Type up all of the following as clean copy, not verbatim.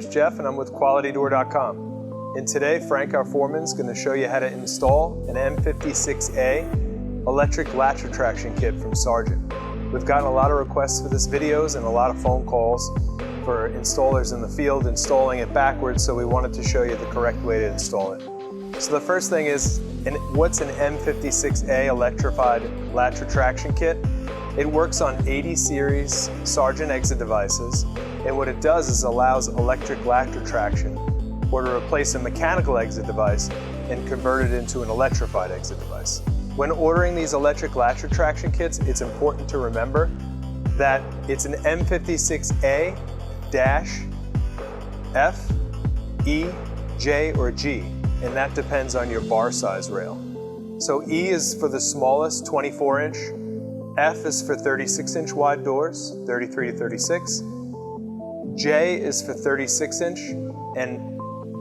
is Jeff and I'm with QualityDoor.com. And today, Frank, our foreman, is going to show you how to install an M56A electric latch retraction kit from Sargent. We've gotten a lot of requests for this videos and a lot of phone calls for installers in the field installing it backwards, so we wanted to show you the correct way to install it. So the first thing is, what's an M56A electrified latch retraction kit? It works on 80 series Sargent exit devices, and what it does is allows electric latch retraction, or to replace a mechanical exit device and convert it into an electrified exit device. When ordering these electric latch retraction kits, it's important to remember that it's an M56A-F, E, J, or G, and that depends on your bar size rail. So E is for the smallest 24-inch, F is for 36-inch wide doors, 33 to 36. J is for 36-inch, and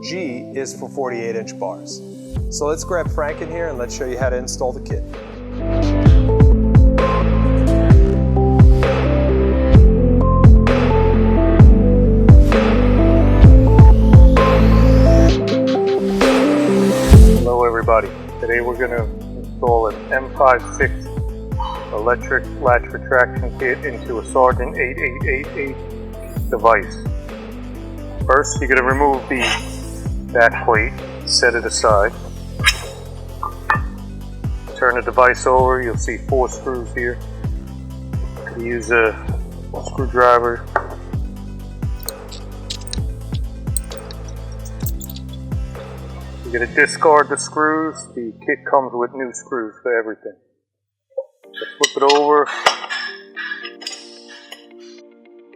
G is for 48-inch bars. So let's grab Frank in here and let's show you how to install the kit. Hello everybody. Today we're going to install an M56 electric latch retraction kit into a Sargent 8888 device. First, you're going to remove the back plate, set it aside. Turn the device over, you'll see 4 screws here. Use a screwdriver. You're going to discard the screws. The kit comes with new screws for everything. So flip it over,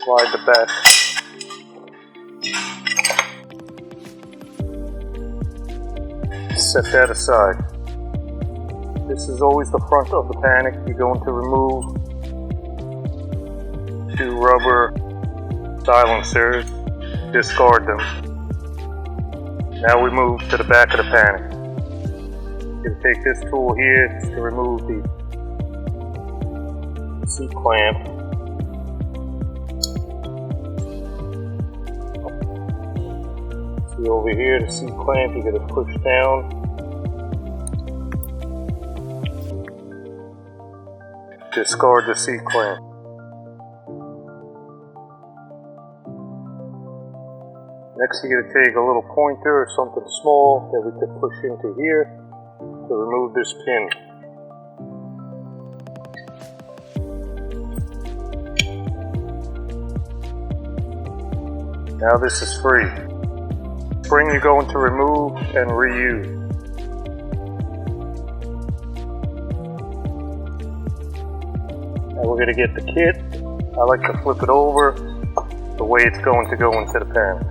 slide the back. Set that aside. This is always the front of the panic. You're going to remove 2 rubber silencers, discard them. Now we move to the back of the panic. You're going to take this tool here just to remove the C-clamp. See over here, the C-clamp, you're going to push down. Discard the C-clamp. Next you're going to take a little pointer or something small that we could push into here to remove this pin. Now this is free. Spring you're going to remove and reuse. Now we're going to get the kit. I like to flip it over the way it's going to go into the pan.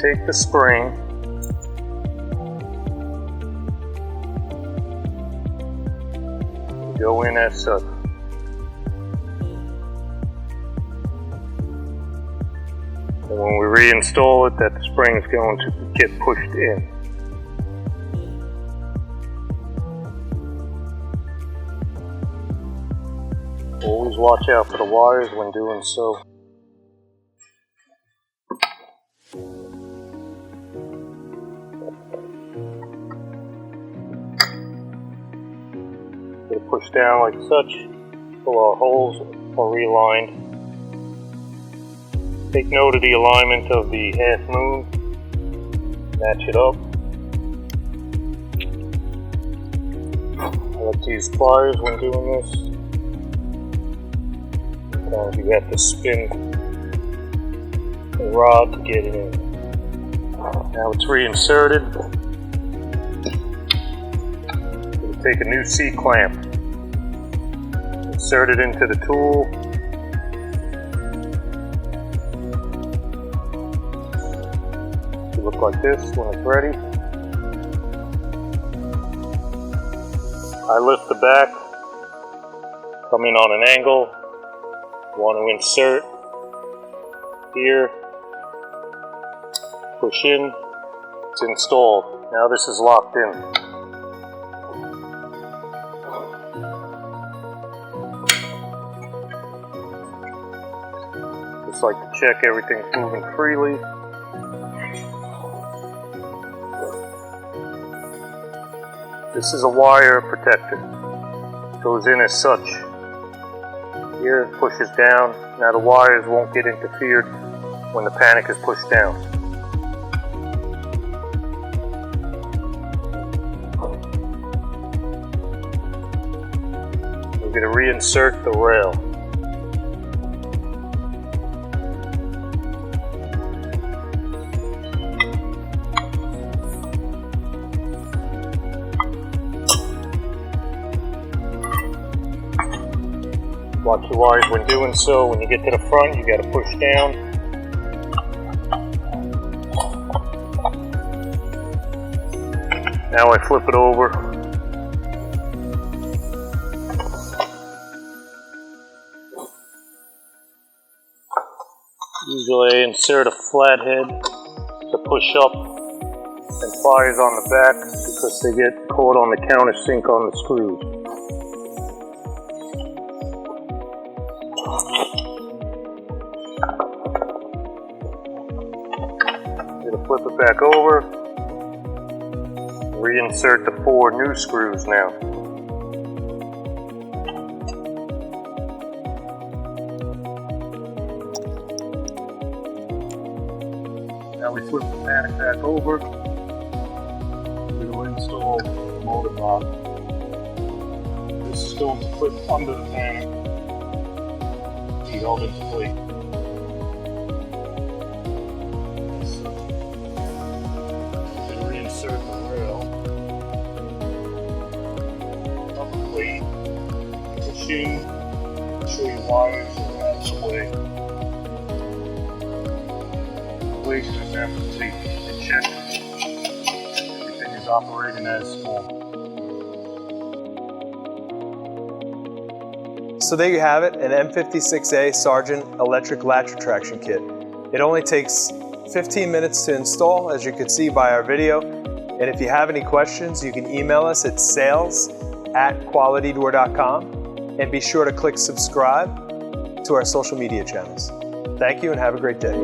Take the spring, go in as such. And when we reinstall it, that spring is going to get pushed in. Always watch out for the wires when doing so. Push down like such till our holes are realigned. Take note of the alignment of the half moon. Match it up. I like to use pliers when doing this. Sometimes you have to spin the rod to get it in. Now it's reinserted. We'll take a new C-clamp. Insert it into the tool. It'll look like this when it's ready. I lift the back, come in on an angle, want to insert here, push in, it's installed. Now this is locked in. Just like to check everything's moving freely. This is a wire protector. Goes in as such. Here it pushes down. Now the wires won't get interfered when the panic is pushed down. We're going to reinsert the rail. Watch your wires when doing so. When you get to the front, you got to push down. Now I flip it over. Usually I insert a flathead to push up and pliers on the back because they get caught on the countersink on the screws. Flip it back over, reinsert the 4 new screws now. Now we flip the panic back over. We will install the motor box. This is going to clip under the panic. Be held into place. Insert the rail, upper plate, push in, show your wires out of the way. Place is empty to check everything is operating as normal. So there you have it, an M56A Sargent electric latch retraction kit. It only takes 15 minutes to install, as you could see by our video. And if you have any questions, you can email us at sales@qualitydoor.com, and be sure to click subscribe to our social media channels. Thank you and have a great day.